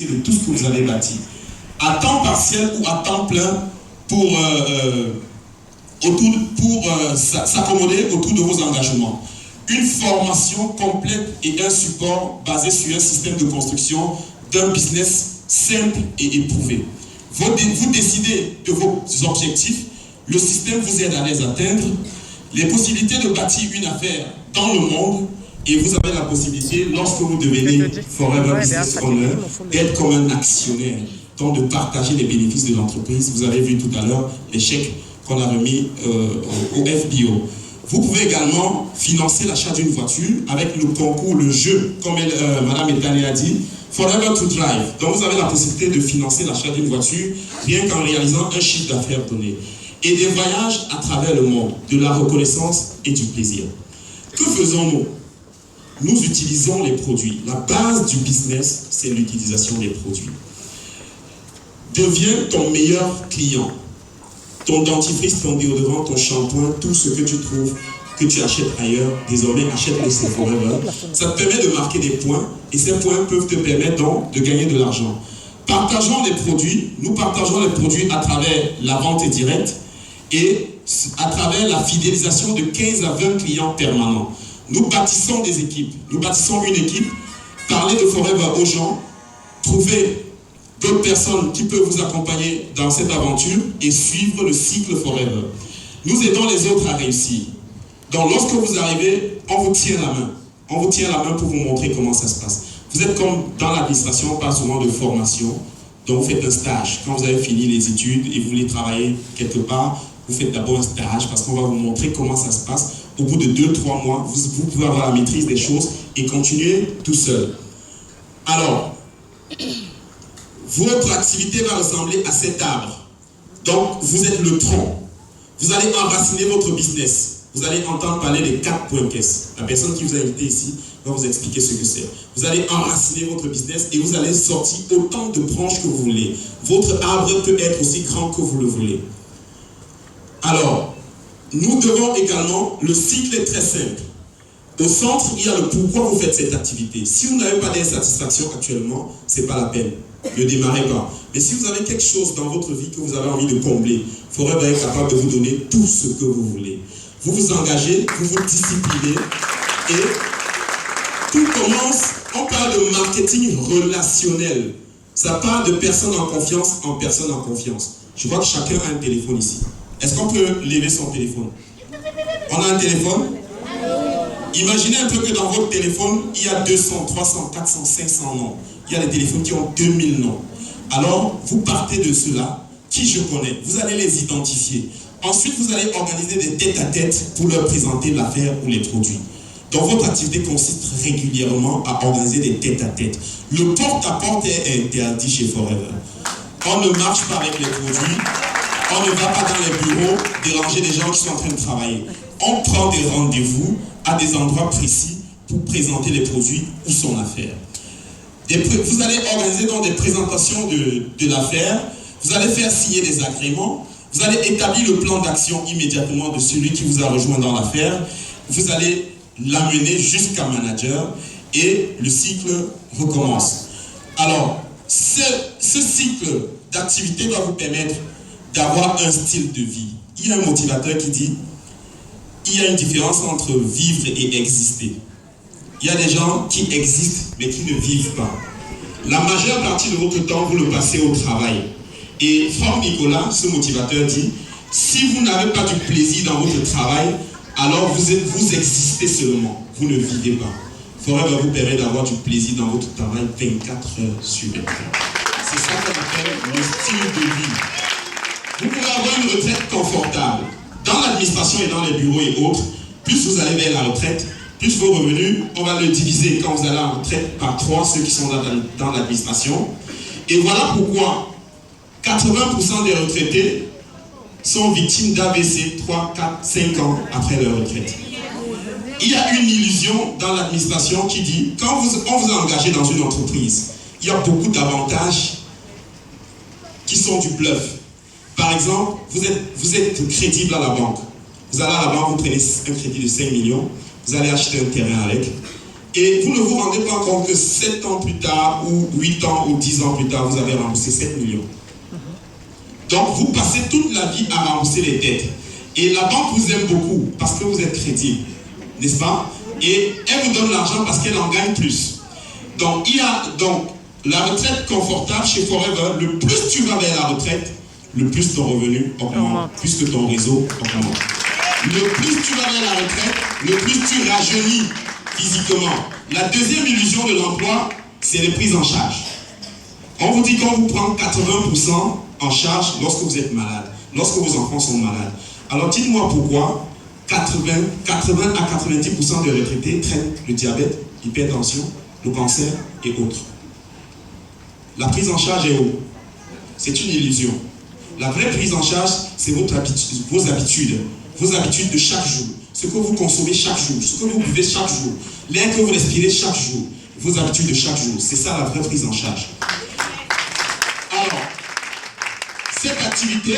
de tout ce que vous avez bâti, à temps partiel ou à temps plein pour s'accommoder autour de vos engagements. Une formation complète et un support basé sur un système de construction d'un business simple et éprouvé. Vous décidez de vos objectifs, le système vous aide à les atteindre, les possibilités de bâtir une affaire dans le monde, et vous avez la possibilité, lorsque vous devenez Forever Business Owner, d'être comme un actionnaire, donc de partager les bénéfices de l'entreprise. Vous avez vu tout à l'heure les chèques qu'on a remis au FBO. Vous pouvez également financer l'achat d'une voiture avec le concours, le jeu, comme Madame Etane a dit, Forever to Drive. Donc vous avez la possibilité de financer l'achat d'une voiture rien qu'en réalisant un chiffre d'affaires donné. Et des voyages à travers le monde, de la reconnaissance et du plaisir. Que faisons-nous? Nous utilisons les produits. La base du business, c'est l'utilisation des produits. Deviens ton meilleur client. Ton dentifrice, ton déodorant, ton shampoing, tout ce que tu trouves, que tu achètes ailleurs, désormais achète-le chez Forever. Ça te permet de marquer des points et ces points peuvent te permettre donc de gagner de l'argent. Partageons les produits. Nous partageons les produits à travers la vente directe et à travers la fidélisation de 15 à 20 clients permanents. Nous bâtissons des équipes. Nous bâtissons une équipe. Parlez de Forever aux gens. Trouvez d'autres personnes qui peuvent vous accompagner dans cette aventure et suivre le cycle Forever. Nous aidons les autres à réussir. Donc lorsque vous arrivez, on vous tient la main. On vous tient la main pour vous montrer comment ça se passe. Vous êtes comme dans l'administration, on parle souvent de formation. Donc vous faites un stage. Quand vous avez fini les études et vous voulez travailler quelque part, vous faites d'abord un stage parce qu'on va vous montrer comment ça se passe. Au bout de 2-3 mois, vous pouvez avoir la maîtrise des choses et continuer tout seul. Alors, votre activité va ressembler à cet arbre. Donc, vous êtes le tronc. Vous allez enraciner votre business. Vous allez entendre parler des 4 points caisses. La personne qui vous a invité ici va vous expliquer ce que c'est. Vous allez enraciner votre business et vous allez sortir autant de branches que vous voulez. Votre arbre peut être aussi grand que vous le voulez. Alors, nous devons également, le cycle est très simple. Au centre, il y a le pourquoi vous faites cette activité. Si vous n'avez pas d'insatisfaction actuellement, ce n'est pas la peine. Ne démarrez pas. Mais si vous avez quelque chose dans votre vie que vous avez envie de combler, Forever est capable de vous donner tout ce que vous voulez. Vous vous engagez, vous vous disciplinez et tout commence, on parle de marketing relationnel. Ça part de personne en confiance en personne en confiance. Je vois que chacun a un téléphone ici. Est-ce qu'on peut lever son téléphone? On a un téléphone? Imaginez un peu que dans votre téléphone, il y a 200, 300, 400, 500 noms. Il y a des téléphones qui ont 2000 noms. Alors, vous partez de ceux-là, qui je connais. Vous allez les identifier. Ensuite, vous allez organiser des tête-à-tête pour leur présenter l'affaire ou les produits. Donc, votre activité consiste régulièrement à organiser des tête-à-tête. Le porte-à-porte est interdit chez Forever. On ne marche pas avec les produits. On ne va pas dans les bureaux déranger des gens qui sont en train de travailler. On prend des rendez-vous à des endroits précis pour présenter les produits ou son affaire. Vous allez organiser donc des présentations de l'affaire. Vous allez faire signer des agréments. Vous allez établir le plan d'action immédiatement de celui qui vous a rejoint dans l'affaire. Vous allez l'amener jusqu'à manager et le cycle recommence. Alors, ce cycle d'activité doit vous permettre d'avoir un style de vie. Il y a un motivateur qui dit il y a une différence entre vivre et exister. Il y a des gens qui existent mais qui ne vivent pas. La majeure partie de votre temps, vous le passez au travail. Et Franck Nicolas, ce motivateur, dit si vous n'avez pas du plaisir dans votre travail, alors vous existez seulement, vous ne vivez pas. Forever vous permet d'avoir du plaisir dans votre travail 24 heures sur 24. C'est ça qu'on appelle le style de vie. Vous pouvez avoir une retraite confortable. Dans l'administration et dans les bureaux et autres, plus vous allez vers la retraite, plus vos revenus, on va le diviser quand vous allez en retraite par 3, ceux qui sont dans l'administration. Et voilà pourquoi 80% des retraités sont victimes d'AVC 3, 4, 5 ans après leur retraite. Il y a une illusion dans l'administration qui dit, quand on vous a engagé dans une entreprise, il y a beaucoup d'avantages qui sont du bluff. Par exemple, vous êtes crédible à la banque. Vous allez à la banque, vous prenez un crédit de 5 millions, vous allez acheter un terrain avec, Et vous ne vous rendez pas compte que 7 ans plus tard, ou 8 ans, ou 10 ans plus tard, vous avez remboursé 7 millions. Donc vous passez toute la vie à rembourser les dettes. Et la banque vous aime beaucoup parce que vous êtes crédible, n'est-ce pas? Et elle vous donne l'argent parce qu'elle en gagne plus. Donc il y a donc la retraite confortable chez Forever. Le plus tu vas vers la retraite, le plus ton revenu augmente, puisque ton réseau augmente. Le plus tu vas vers la retraite, le plus tu rajeunis physiquement. La deuxième illusion de l'emploi, c'est les prises en charge. On vous dit qu'on vous prend 80% en charge lorsque vous êtes malade, lorsque vos enfants sont malades. Alors dites-moi pourquoi 80 à 90% des retraités traitent le diabète, l'hypertension, le cancer et autres. La prise en charge est où? C'est une illusion. La vraie prise en charge, c'est vos habitudes de chaque jour, ce que vous consommez chaque jour, ce que vous buvez chaque jour, l'air que vous respirez chaque jour, vos habitudes de chaque jour. C'est ça la vraie prise en charge. Alors, cette activité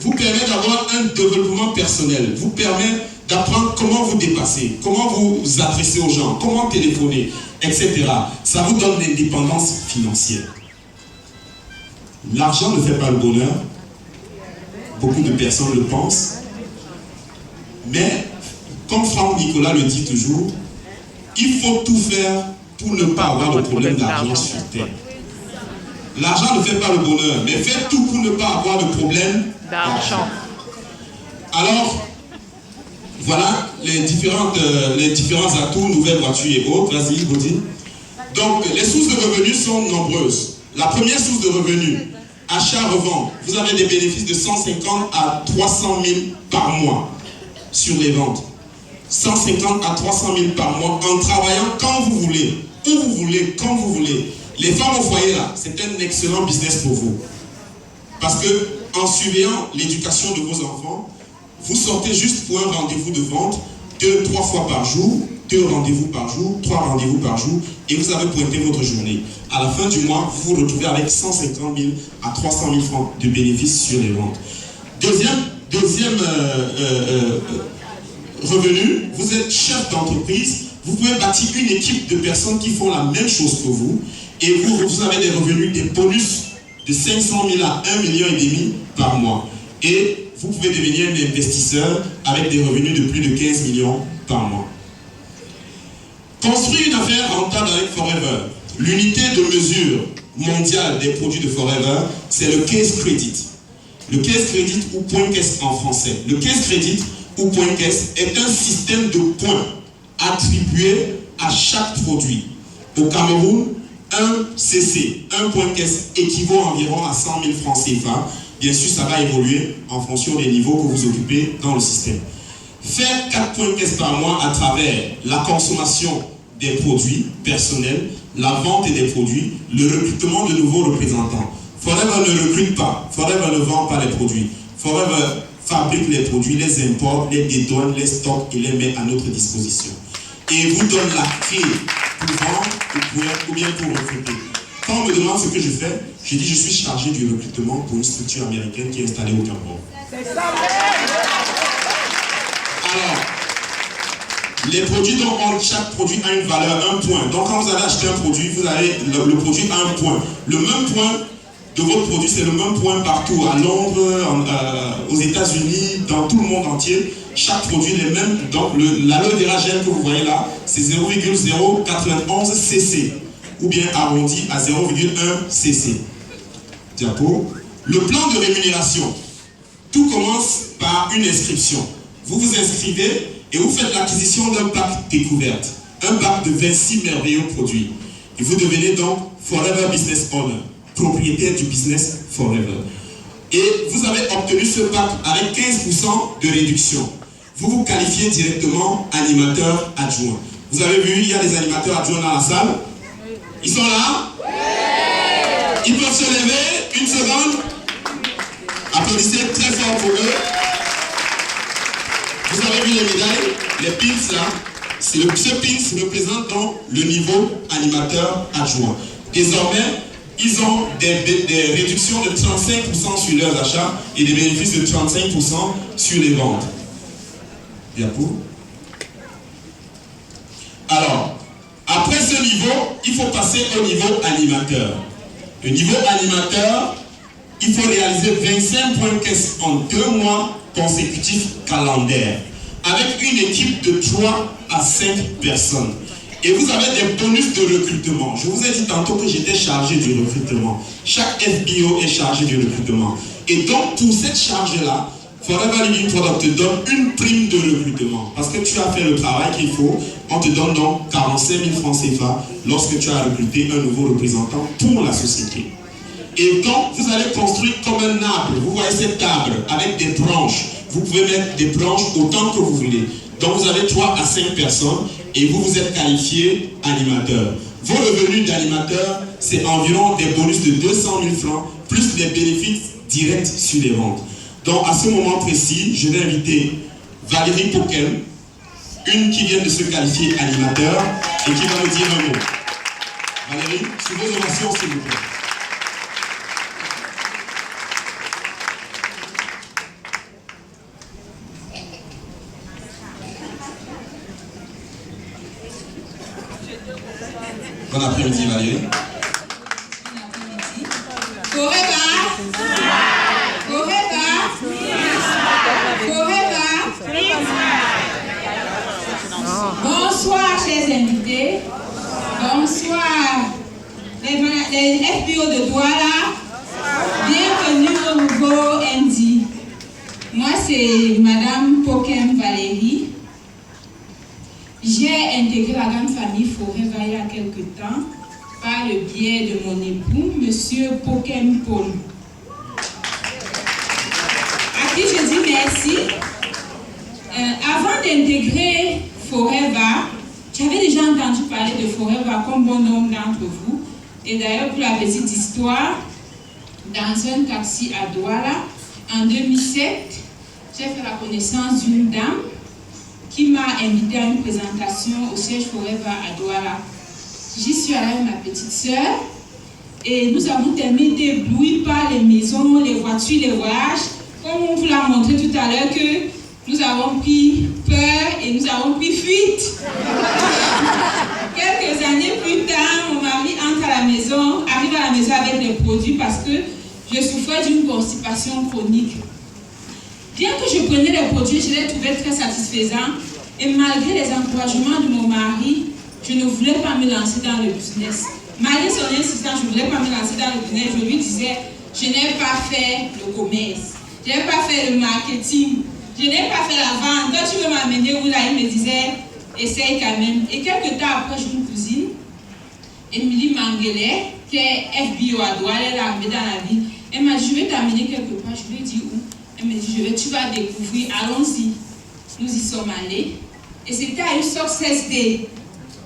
vous permet d'avoir un développement personnel, vous permet d'apprendre comment vous dépasser, comment vous adresser aux gens, comment téléphoner, etc. Ça vous donne l'indépendance financière. L'argent ne fait pas le bonheur. Beaucoup de personnes le pensent. Mais, comme Franck Nicolas le dit toujours, il faut tout faire pour ne pas avoir de problème d'argent sur terre. L'argent ne fait pas le bonheur, mais faites tout pour ne pas avoir de problème d'argent. Alors, voilà les différents atouts, nouvelles voitures et autres. Vas-y, Gaudi. Donc, les sources de revenus sont nombreuses. La première source de revenus, achat-revente. Vous avez des bénéfices de 150 à 300 000 par mois sur les ventes. 150 à 300 000 par mois en travaillant quand vous voulez, où vous voulez, quand vous voulez. Les femmes au foyer, là, c'est un excellent business pour vous. Parce que en surveillant l'éducation de vos enfants, vous sortez juste pour un rendez-vous de vente 2-3 fois par jour, 2 rendez-vous par jour, 3 rendez-vous par jour, et vous avez pointé votre journée. À la fin du mois, vous vous retrouvez avec 150 000 à 300 000 francs de bénéfices sur les ventes. Deuxième revenu, vous êtes chef d'entreprise, vous pouvez bâtir une équipe de personnes qui font la même chose que vous, et vous avez des revenus, des bonus de 500 000 à 1,5 million par mois. Et vous pouvez devenir un investisseur avec des revenus de plus de 15 millions par mois. Construire une affaire rentable avec Forever. L'unité de mesure mondiale des produits de Forever, c'est le case credit. Le case credit ou point caisse en français. Le case credit ou point caisse est un système de points attribués à chaque produit. Au Cameroun, un CC, un point caisse équivaut environ à 100 000 francs CFA. Bien sûr, ça va évoluer en fonction des niveaux que vous occupez dans le système. Faire 4 points caisse par mois à travers la consommation des produits personnels, la vente des produits, le recrutement de nouveaux représentants. Forever ne recrute pas, Forever ne vend pas les produits. Forever fabrique les produits, les importe, les dédouane, les stocke et les met à notre disposition. Et vous donne la clé pour vendre ou bien pour recruter. Quand on me demande ce que je fais, je dis je suis chargé du recrutement pour une structure américaine qui est installée au Cameroun. Alors, les produits, donc chaque produit a une valeur, un point. Donc quand vous allez acheter un produit, vous avez le produit a un point. Le même point de votre produit, c'est le même point partout, à Londres, aux États-Unis, dans tout le monde entier. Chaque produit est le même. Donc l'aloe vera gel que vous voyez là, c'est 0,091 cc. Ou bien arrondi à 0,1 cc. Diapo. Le plan de rémunération. Tout commence par une inscription. Vous vous inscrivez et vous faites l'acquisition d'un pack découverte. Un pack de 26 merveilleux produits. Et vous devenez donc Forever Business Owner, propriétaire du business Forever. Et vous avez obtenu ce pack avec 15% de réduction. Vous vous qualifiez directement animateur adjoint. Vous avez vu, il y a des animateurs adjoints dans la salle. Ils sont là? Ils peuvent se lever, une seconde. Applaudissez très fort pour eux. Vous avez vu les médailles, les pins là. Ce pins représente donc le niveau animateur adjoint. Désormais, ils ont des réductions de 35% sur leurs achats et des bénéfices de 35% sur les ventes. Diapo. Alors, ce niveau, il faut passer au niveau animateur. Le niveau animateur, il faut réaliser 25 points caisse en 2 mois consécutifs calendaires, avec une équipe de 3 à 5 personnes. Et vous avez des bonus de recrutement. Je vous ai dit tantôt que j'étais chargé du recrutement. Chaque FBO est chargé du recrutement. Et donc, pour cette charge-là, Forever Living Product te donne une prime de recrutement. Parce que tu as fait le travail qu'il faut. On te donne donc 45 000 francs CFA lorsque tu as recruté un nouveau représentant pour la société. Et donc, vous allez construire comme un arbre. Vous voyez cet arbre avec des branches. Vous pouvez mettre des branches autant que vous voulez. Donc, vous avez 3 à 5 personnes et vous êtes qualifié animateur. Vos revenus d'animateur, c'est environ des bonus de 200 000 francs plus les bénéfices directs sur les ventes. Donc, à ce moment précis, je vais inviter Valérie Poquem, une qui vient de se qualifier animateur et qui va me dire un mot. Valérie, sous vos ovations, s'il vous plaît. Bon après-midi, Valérie. Bon après-midi. Forever. Bonsoir, chers invités. Bonsoir, les FBO de Douala. Bienvenue au nouveau MD. Moi, c'est Madame Poquem Valérie. J'ai intégré la grande famille Forever il y a quelque temps par le biais de mon époux, Monsieur Poquem Paul. À qui je dis merci. Avant d'intégrer Forever, j'avais déjà entendu parler de Forever comme bon nombre d'entre vous. Et d'ailleurs, pour la petite histoire, dans un taxi à Douala, en 2007, j'ai fait la connaissance d'une dame qui m'a invité à une présentation au siège Forever à Douala. J'y suis allée avec ma petite sœur et nous avons terminé d'éblouir par les maisons, les voitures, les voyages. Comme on vous l'a montré tout à l'heure que nous avons pris peur et nous avons pris fuite. Quelques années plus tard, mon mari arrive à la maison avec les produits parce que je souffrais d'une constipation chronique. Bien que je prenais les produits, je les trouvais très satisfaisants. Et malgré les encouragements de mon mari, je ne voulais pas me lancer dans le business. Malgré son insistance, je ne voulais pas me lancer dans le business. Je lui disais, je n'ai pas fait le commerce. Je n'ai pas fait le marketing. Je n'ai pas fait la vente. Toi, tu veux m'amener où là? Il me disait, essaye quand même. Et quelques temps après, j'ai une cousine, Émilie Manguelet, qui est FBO à Douala, elle est arrivée dans la ville. Elle m'a dit, je vais t'amener quelque part. Je lui ai dit où? Elle me dit, tu vas découvrir, allons-y. Nous y sommes allés. Et c'était à une Success Day.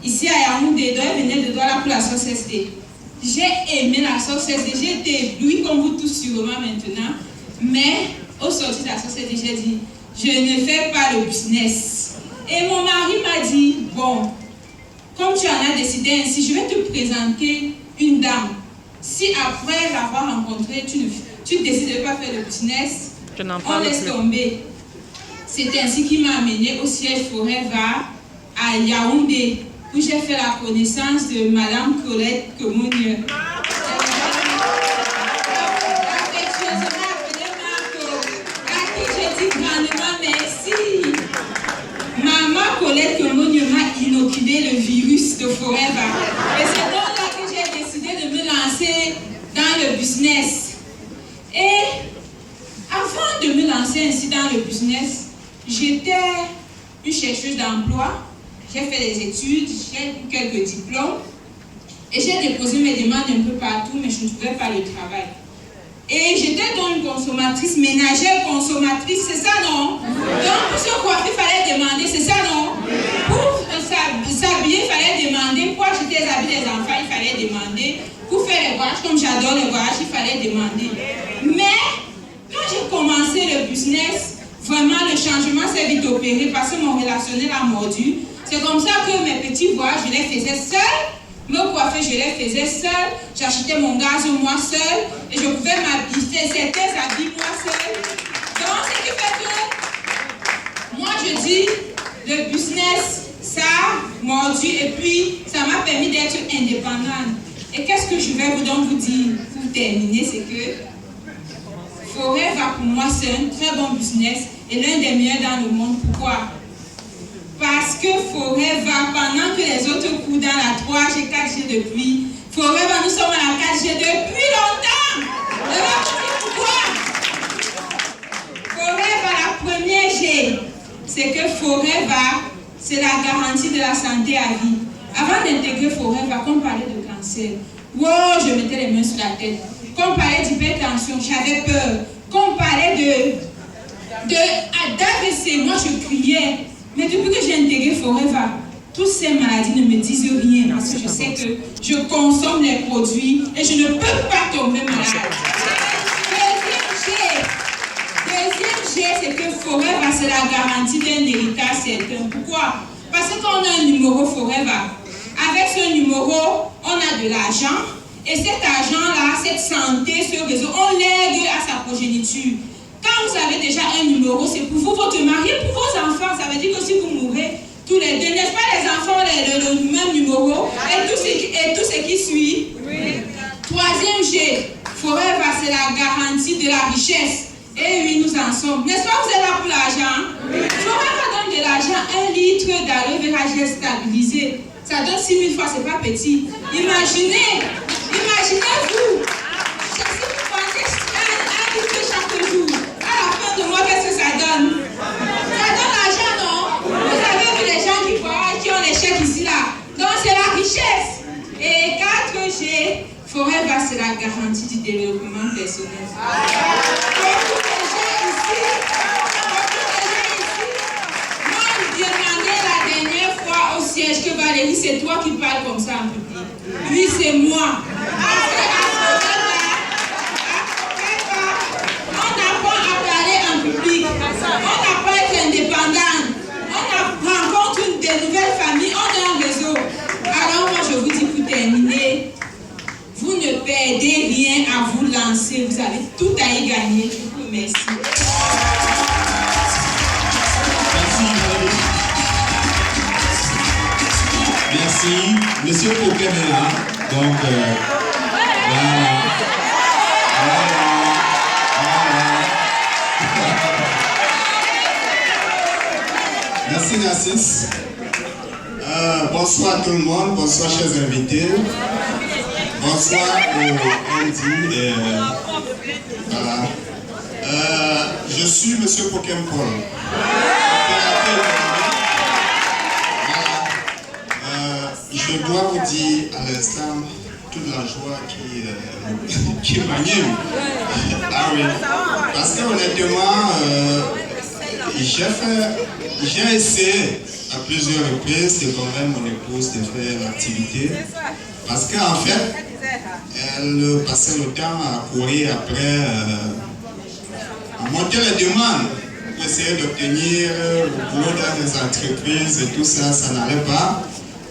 Ici à Yaoundé, donc elle venait de Douala pour la Success Day. J'ai aimé la Success Day. J'ai été éblouie comme vous tous sûrement maintenant. Mais au sortir de la Success Day, j'ai dit, je ne fais pas le business. Et mon mari m'a dit, bon, comme tu en as décidé ainsi, je vais te présenter une dame. Si après l'avoir rencontrée, tu décides de ne pas faire le business, on laisse tomber. C'est ainsi qu'il m'a amené au siège Forever à Yaoundé, où j'ai fait la connaissance de Madame Colette Kemounieu. Affectueusement appelée Marco, à qui je dis grandement merci. Maman Colette Kemounieu m'a inoculé le virus de Forever. Et c'est donc là que j'ai décidé de me lancer dans le business. Et avant de me lancer ainsi dans le business, j'étais une chercheuse d'emploi. J'ai fait des études, j'ai eu quelques diplômes. Et j'ai déposé mes demandes un peu partout, mais je ne trouvais pas le travail. Et j'étais donc une consommatrice, ménagère consommatrice, c'est ça non? Donc pour se coiffer, il fallait demander, c'est ça non? Pour s'habiller, il fallait demander. Pour acheter les habits des enfants, il fallait demander. Pour faire les voyages, comme j'adore les voyages, il fallait demander. Mais quand j'ai commencé le business, vraiment le changement s'est vite opéré parce que mon relationnel a mordu. C'est comme ça que mes petits voyages, je les faisais seule. Me coiffer, je les faisais seule. J'achetais mon gaz moi seule. Et je pouvais m'habiller certains habits moi seule. Donc, ce qui fait que moi je dis, le business, ça mordu et puis ça m'a permis d'être indépendante. Et qu'est-ce que je vais donc vous dire pour terminer, c'est que Forever pour moi c'est un très bon business et l'un des meilleurs dans le monde. Pourquoi? Parce que Forever, pendant que les autres courent dans la 3G, 4G depuis, Forever, nous sommes à la 4G depuis longtemps. Je vais vous dire pourquoi. Forever, la première G, c'est que Forever, c'est la garantie de la santé à vie. Avant d'intégrer Forever, quand on parlait de cancer, wow, je mettais les mains sur la tête. Quand on parlait d'hypertension, j'avais peur. Quand on parlait d'AVC, moi je criais. Mais depuis que j'ai intégré Forever, toutes ces maladies ne me disent rien parce que je sais que je consomme les produits et je ne peux pas tomber malade. Deuxième G, c'est que Forever, c'est la garantie d'un héritage certain. Pourquoi? Parce que quand on a un numéro Forever, avec ce numéro, on a de l'argent et cet argent-là, cette santé, ce réseau, on lègue à sa progéniture. Quand vous avez déjà un numéro, c'est pour vous, votre mari, pour vos enfants. Ça veut dire que si vous mourrez tous les deux, n'est-ce pas les enfants, le même numéro et tout ce qui suit? Oui. Troisième G, Forever, c'est la garantie de la richesse. Et oui, nous en sommes. N'est-ce pas, vous êtes là pour l'argent? Oui. Forever donne de l'argent, 1 litre d'aloe vera gel stabilisé. Ça donne 6 000 fois, c'est pas petit. Imaginez-vous. Si vous pensez 1 litre chaque jour, à la fin de mois, qu'est-ce que ça donne? Ça donne l'argent, non? Vous avez vu les gens qui voyagent, qui ont les chèques ici, là. Donc, c'est la richesse. Et 4G, Forever, c'est la garantie du développement personnel. Beaucoup de gens ici, moi, je demandais la dernière fois au siège que Valérie, c'est toi qui parles comme ça en public. Oui, c'est moi. Parce que à on apprend à parler en public. On apprend à être indépendant. On rencontre des nouvelles familles. On a un réseau. Alors moi, je vous dis pour terminer, vous ne perdez rien à vous lancer. Vous avez tout à y gagner. Je vous remercie. Merci. Monsieur Pokem est là. Donc, voilà. Merci Narcisse. Bonsoir tout le monde, bonsoir chers invités. Bonsoir Andy. Voilà. Je suis Monsieur Pokem Paul. Je dois vous dire à l'instant toute la joie qui m'anime. Ah oui. Parce que honnêtement, j'ai essayé à plusieurs reprises de convaincre mon épouse de faire l'activité. Parce qu'en fait, elle passait le temps à courir après, à monter les demandes pour essayer d'obtenir le boulot dans des entreprises et tout ça, ça n'allait pas.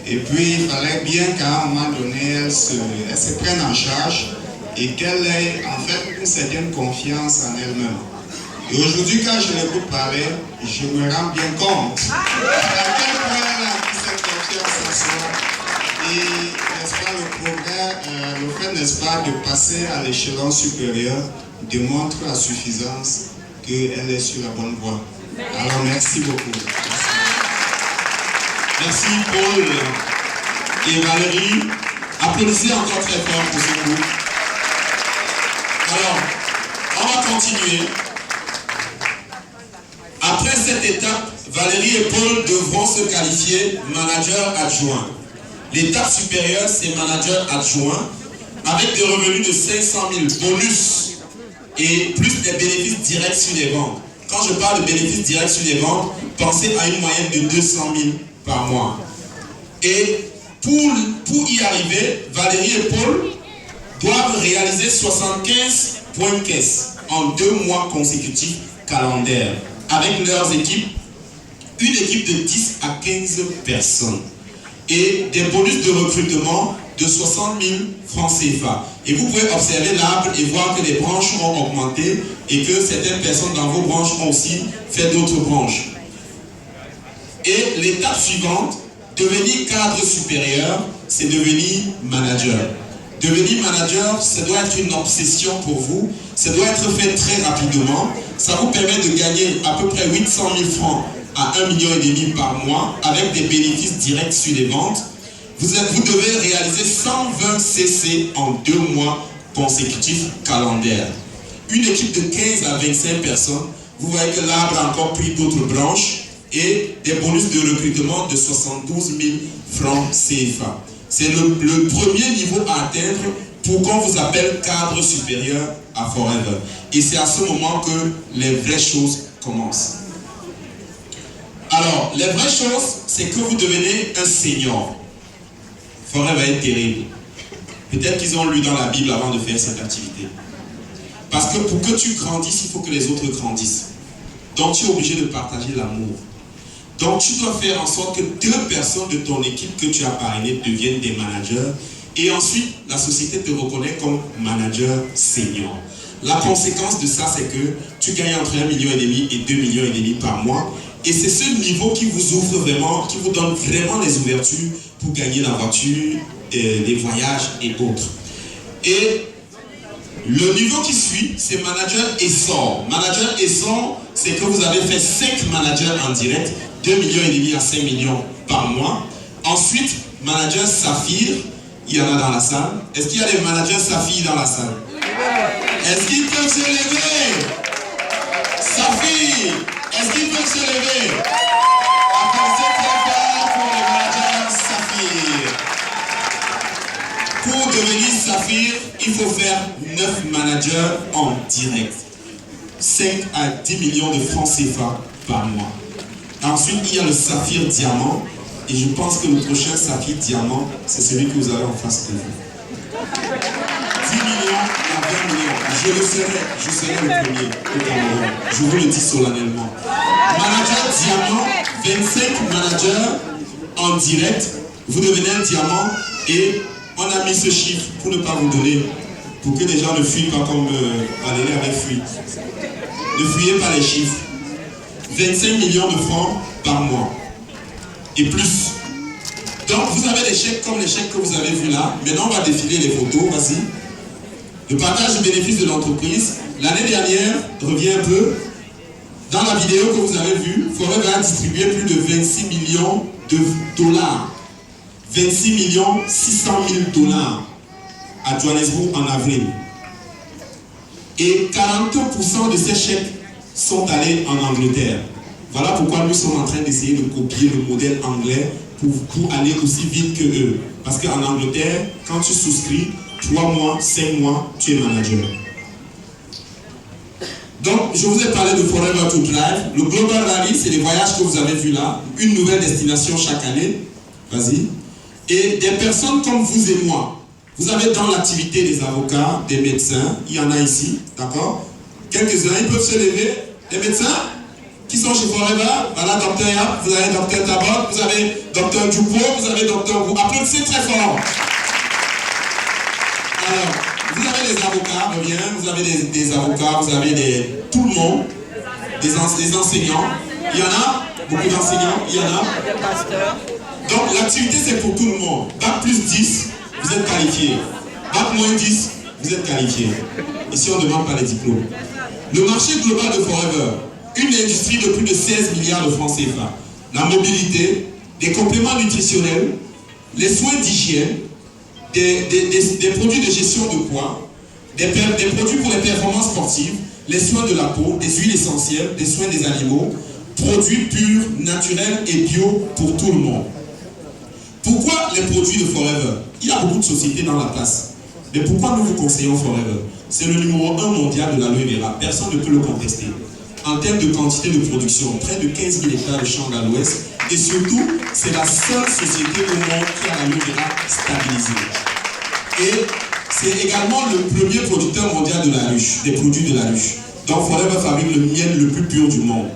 Et puis, il fallait bien qu'à un moment donné, elle se prenne en charge et qu'elle ait en fait une certaine confiance en elle-même. Et aujourd'hui, quand je l'écoute parler, je me rends bien compte à quel point elle a pris cette confiance en soi. Et, n'est-ce pas, le progrès, le fait, n'est-ce pas, de passer à l'échelon supérieur démontre à suffisance qu'elle est sur la bonne voie. Alors, merci beaucoup. Merci Paul et Valérie. Applaudissez encore très fort pour ce groupe. Alors, on va continuer. Après cette étape, Valérie et Paul devront se qualifier manager adjoint. L'étape supérieure, c'est manager adjoint avec des revenus de 500 000 bonus et plus des bénéfices directs sur les ventes. Quand je parle de bénéfices directs sur les ventes, pensez à une moyenne de 200 000 par mois. Et pour y arriver, Valérie et Paul doivent réaliser 75 points de caisse en 2 mois consécutifs calendaires avec leurs équipes, une équipe de 10 à 15 personnes et des bonus de recrutement de 60 000 francs CFA. Et vous pouvez observer l'arbre et voir que les branches ont augmenté et que certaines personnes dans vos branches ont aussi fait d'autres branches. Et l'étape suivante, Devenir cadre supérieur, c'est devenir manager. Devenir manager, ça doit être une obsession pour vous. Ça doit être fait très rapidement. Ça vous permet de gagner à peu près 800 000 francs à 1,5 million par mois avec des bénéfices directs sur les ventes. Vous devez réaliser 120 CC en 2 mois consécutifs calendaires. Une équipe de 15 à 25 personnes. Vous voyez que l'arbre a encore pris d'autres branches et des bonus de recrutement de 72 000 francs CFA. C'est le premier niveau à atteindre pour qu'on vous appelle cadre supérieur à Forever. Et c'est à ce moment que les vraies choses commencent. Alors, les vraies choses, c'est que vous devenez un senior. Forever est terrible. Peut-être qu'ils ont lu dans la Bible avant de faire cette activité. Parce que pour que tu grandisses, il faut que les autres grandissent. Donc tu es obligé de partager l'amour. Donc tu dois faire en sorte que 2 personnes de ton équipe que tu as parrainées deviennent des managers. Et ensuite, la société te reconnaît comme manager senior. La conséquence de ça, c'est que tu gagnes entre 1,5 million et 2,5 millions par mois. Et c'est ce niveau qui vous ouvre vraiment, qui vous donne vraiment les ouvertures pour gagner la voiture, les voyages et autres. Et le niveau qui suit, c'est manager essor. Manager essor, c'est que vous avez fait 5 managers en direct, 2,5 millions à 5 millions par mois. Ensuite, manager saphir, il y en a dans la salle. Est-ce qu'il y a des managers saphir dans la salle? Est-ce qu'ils peuvent se lever? Saphir, est-ce qu'ils peuvent se lever? Applaudissez très fort pour les managers saphir. Pour devenir saphir, il faut faire 9 managers en direct. 5 à 10 millions de francs CFA par mois. Ensuite, il y a le saphir diamant. Et je pense que le prochain saphir diamant, c'est celui que vous avez en face de vous. 10 millions à 20 millions. Je serai le premier au Cameroun. Je vous le dis solennellement. Manager diamant, 25 managers en direct. Vous devenez un diamant et on a mis ce chiffre pour ne pas vous donner, pour que les gens ne fuient pas comme Valérie avait fui. Ne fuyez pas les chiffres. 25 millions de francs par mois. Et plus. Donc vous avez des chèques comme les chèques que vous avez vus là. Maintenant on va défiler les photos, vas-y. Le partage du bénéfice de l'entreprise. L'année dernière, reviens un peu. Dans la vidéo que vous avez vue, Forever a distribué plus de 26 millions de dollars. 26 600 000 dollars à Johannesburg en avril. Et 40% de ces chèques sont allés en Angleterre. Voilà pourquoi nous sommes en train d'essayer de copier le modèle anglais pour aller aussi vite que eux. Parce qu'en Angleterre, quand tu souscris, 3 mois, 5 mois, tu es manager. Donc, je vous ai parlé de Forever to Drive. Le Global Rally, c'est les voyages que vous avez vus là. Une nouvelle destination chaque année. Vas-y. Et des personnes comme vous et moi. Vous avez dans l'activité des avocats, des médecins. Il y en a ici, d'accord? Quelques-uns, ils peuvent se lever. Les médecins qui sont chez Forever. Voilà, Dr Yap, vous avez Dr Tabot, vous avez Dr Dupro, vous avez Dr Gou. Applaudissez très fort. Alors, vous avez des avocats, reviens, vous avez des avocats, vous avez tout le monde, des enseignants. Il y en a, beaucoup d'enseignants, il y en a. Donc l'activité c'est pour tout le monde. Bac plus 10, vous êtes qualifié. Bac moins 10, vous êtes qualifié. Ici on ne demande pas les diplômes. Le marché global de Forever, une industrie de plus de 16 milliards de francs CFA. La mobilité, des compléments nutritionnels, les soins d'hygiène, des produits de gestion de poids, des produits pour les performances sportives, les soins de la peau, des huiles essentielles, des soins des animaux, produits purs, naturels et bio pour tout le monde. Pourquoi les produits de Forever? Il y a beaucoup de sociétés dans la place. Mais pourquoi nous vous conseillons Forever? C'est le numéro 1 mondial de l'aloe vera. Personne ne peut le contester. En termes de quantité de production, près de 15 000 hectares de champs à l'ouest. Et surtout, c'est la seule société au monde qui a l'aloe vera stabilisée. Et c'est également le premier producteur mondial de la ruche, des produits de la ruche. Donc Forever fabrique le miel le plus pur du monde.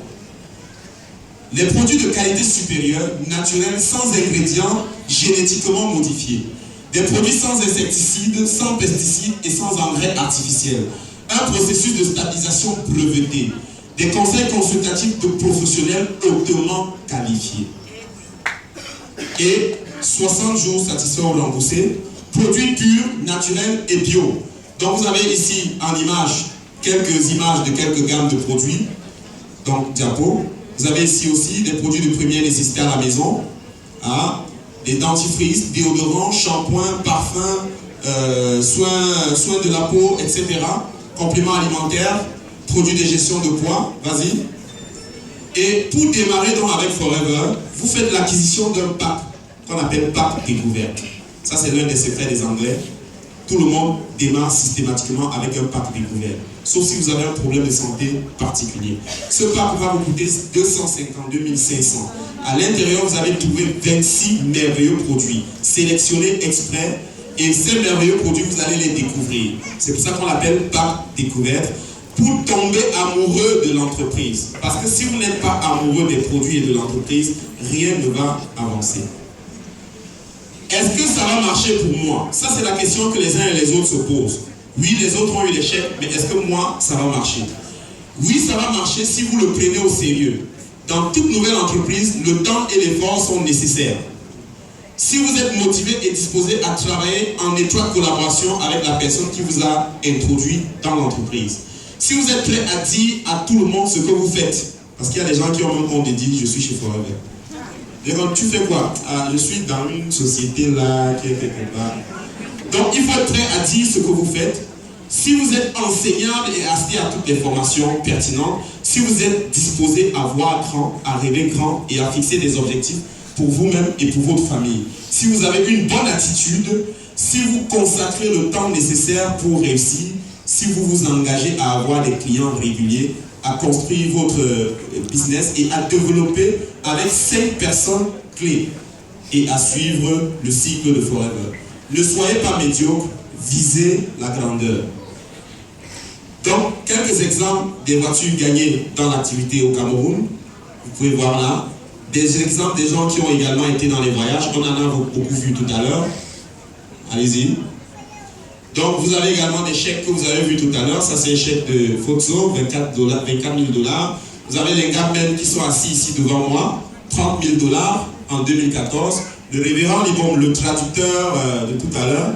Les produits de qualité supérieure, naturels, sans ingrédients génétiquement modifiés. Des produits sans insecticides, sans pesticides et sans engrais artificiels. Un processus de stabilisation breveté. Des conseils consultatifs de professionnels hautement qualifiés. et 60 jours satisfaits ou remboursés. Produits purs, naturels et bio. Donc vous avez ici en image quelques images de quelques gammes de produits. Donc diapo. Vous avez ici aussi des produits de première nécessité à la maison. Hein? Des dentifrices, déodorants, shampoings, parfums, soins de la peau, etc. Compléments alimentaires, produits de gestion de poids. Vas-y. Et pour démarrer donc avec Forever, vous faites l'acquisition d'un pack qu'on appelle pack découverte. Ça, c'est l'un des secrets des Anglais. Tout le monde démarre systématiquement avec un pack découvert. Sauf si vous avez un problème de santé particulier. Ce pack va vous coûter 252 500. À l'intérieur, vous avez trouvé 26 merveilleux produits, sélectionnés exprès. Et ces merveilleux produits, vous allez les découvrir. C'est pour ça qu'on l'appelle pack découverte. Pour tomber amoureux de l'entreprise. Parce que si vous n'êtes pas amoureux des produits et de l'entreprise, rien ne va avancer. Est-ce que ça va marcher pour moi? Ça, c'est la question que les uns et les autres se posent. Oui, les autres ont eu l'échec, mais est-ce que moi, ça va marcher? Oui, ça va marcher si vous le prenez au sérieux. Dans toute nouvelle entreprise, le temps et l'effort sont nécessaires. Si vous êtes motivé et disposé à travailler en étroite collaboration avec la personne qui vous a introduit dans l'entreprise. Si vous êtes prêt à dire à tout le monde ce que vous faites, parce qu'il y a des gens qui ont même honte de dire je suis chez Forever. Et donc, tu fais quoi? Je suis dans une société là, qui est quelque part. Donc, il faut être prêt à dire ce que vous faites. Si vous êtes enseignable et assisté à toutes les formations pertinentes, si vous êtes disposé à voir grand, à rêver grand et à fixer des objectifs pour vous-même et pour votre famille. Si vous avez une bonne attitude, si vous consacrez le temps nécessaire pour réussir, si vous vous engagez à avoir des clients réguliers, à construire votre business et à développer avec 5 personnes clés et à suivre le cycle de Forever. Ne soyez pas médiocre, visez la grandeur. Donc, quelques exemples des voitures gagnées dans l'activité au Cameroun. Vous pouvez voir là. Des exemples des gens qui ont également été dans les voyages. On en a beaucoup vu tout à l'heure. Allez-y. Donc, vous avez également des chèques que vous avez vus tout à l'heure. Ça, c'est un chèque de Foxo, 24 000 $. Vous avez les gars même qui sont assis ici devant moi, 30 000 $ en 2014. Le révérend Libom, le traducteur de tout à l'heure,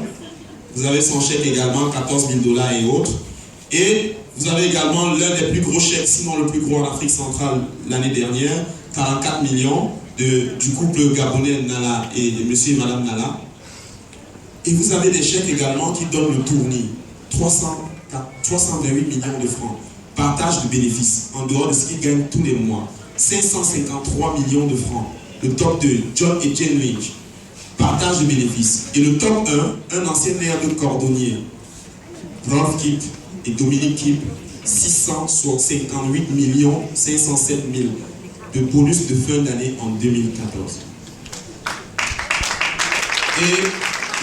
vous avez son chèque également, 14 000 $ et autres. Et vous avez également l'un des plus gros chèques, sinon le plus gros en Afrique centrale l'année dernière, 44 millions du couple gabonais Nala et de monsieur et madame Nala. Et vous avez des chèques également qui donnent le tournis, 328 millions de francs. Partage de bénéfices, en dehors de ce qu'ils gagnent tous les mois. 553 millions de francs. Le top 2, John et Jane Lynch. Partage de bénéfices. Et le top 1, un ancien maire de cordonnier, Rolf Kip et Dominique Kip, 658 507 000 de bonus de fin d'année en 2014. Et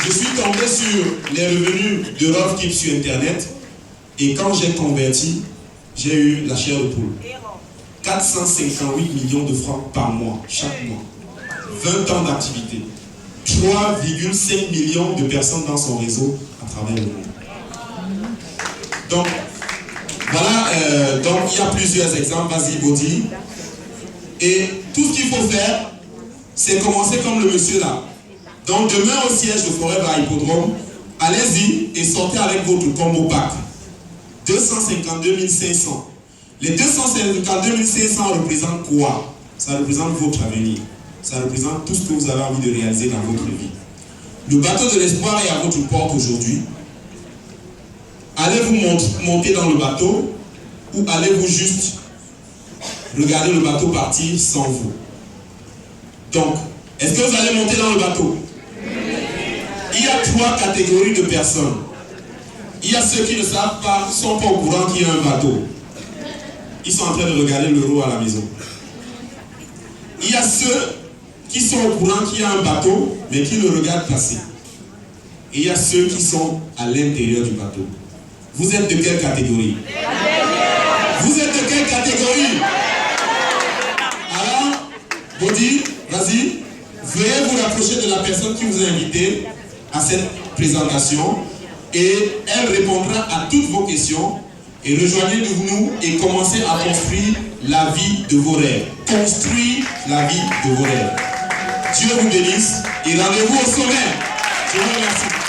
je suis tombé sur les revenus de Rolf Kip sur Internet. Et quand j'ai converti, j'ai eu la chair de poule. 458 millions de francs par mois, chaque mois. 20 ans d'activité. 3,5 millions de personnes dans son réseau à travers le monde. Donc, voilà, donc il y a plusieurs exemples. Vas-y, Bodi. Et tout ce qu'il faut faire, c'est commencer comme le monsieur là. Donc, demain au siège de Forever à Hippodrome, allez-y et sortez avec votre combo pack. 252 500. Les 252 500 représentent quoi? Ça représente votre avenir. Ça représente tout ce que vous avez envie de réaliser dans votre vie. Le bateau de l'espoir est à votre porte aujourd'hui. Allez-vous monter dans le bateau ou allez-vous juste regarder le bateau partir sans vous? Donc, est-ce que vous allez monter dans le bateau? Il y a 3 catégories de personnes. Il y a ceux qui ne savent pas, ne sont pas au courant qu'il y a un bateau. Ils sont en train de regarder l'euro à la maison. Il y a ceux qui sont au courant qu'il y a un bateau, mais qui le regardent passer. Et il y a ceux qui sont à l'intérieur du bateau. Vous êtes de quelle catégorie? Vous êtes de quelle catégorie? Alors, Bodi, vas-y, veuillez vous rapprocher de la personne qui vous a invité à cette présentation et elle répondra à toutes vos questions. Et rejoignez-nous et commencez à construire la vie de vos rêves. Construire la vie de vos rêves. Dieu vous bénisse et rendez-vous au sommet. Je vous remercie.